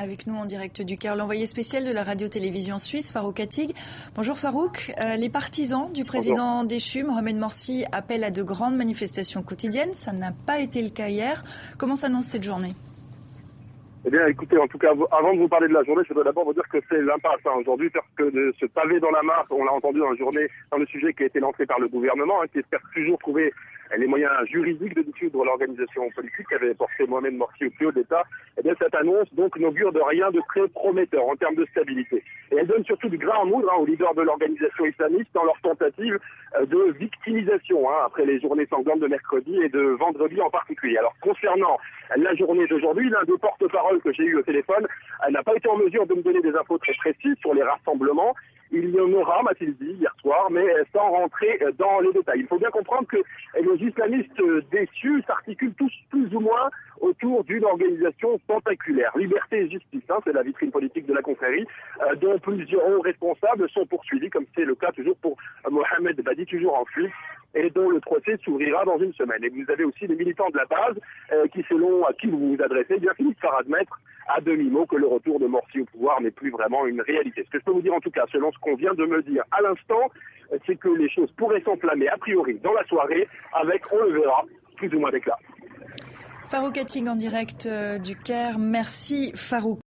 Avec nous en direct du Caire, l'envoyé spécial de la radio-télévision suisse, Farouk Attig. Bonjour Farouk. Les partisans du président déchu, Mohamed Morsi, appellent à de grandes manifestations quotidiennes. Ça n'a pas été le cas hier. Comment s'annonce cette journée ? Eh bien, écoutez, en tout cas, avant de vous parler de la journée, je voudrais d'abord vous dire que c'est l'impasse aujourd'hui, parce que de ce pavé dans la mare, on l'a entendu dans le sujet qui a été lancé par le gouvernement, qui espère toujours trouver les moyens juridiques de dissoudre l'organisation politique qui avait porté Mohamed Morsi au plus haut de l'État. Eh bien, cette annonce, donc, n'augure de rien de très prometteur en termes de stabilité. Et elle donne surtout du grain en moudre aux leaders de l'organisation islamiste dans leur tentative de victimisation, après les journées sanglantes de mercredi et de vendredi en particulier. Alors, concernant la journée d'aujourd'hui, l'un des porte-paroles que j'ai eu au téléphone n'a pas été en mesure de me donner des infos très précises sur les rassemblements. Il y en aura, m'a-t-il dit hier soir, mais sans rentrer dans les détails. Il faut bien comprendre que les islamistes déçus s'articulent tous plus ou moins autour d'une organisation tentaculaire. Liberté et justice, c'est la vitrine politique de la confrérie, dont plusieurs hauts responsables sont poursuivis, comme c'est le cas toujours pour Mohamed Badi, toujours en fuite, et dont le procès s'ouvrira dans une semaine. Et vous avez aussi des militants de la base qui, selon à qui vous vous adressez, bien finissent par admettre à demi-mot que le retour de Morsi au pouvoir n'est plus vraiment une réalité. Ce que je peux vous dire en tout cas, selon ce qu'on vient de me dire à l'instant, c'est que les choses pourraient s'enflammer a priori dans la soirée avec, on le verra, plus ou moins d'éclat. Farouk Attig en direct du Caire. Merci Farouk.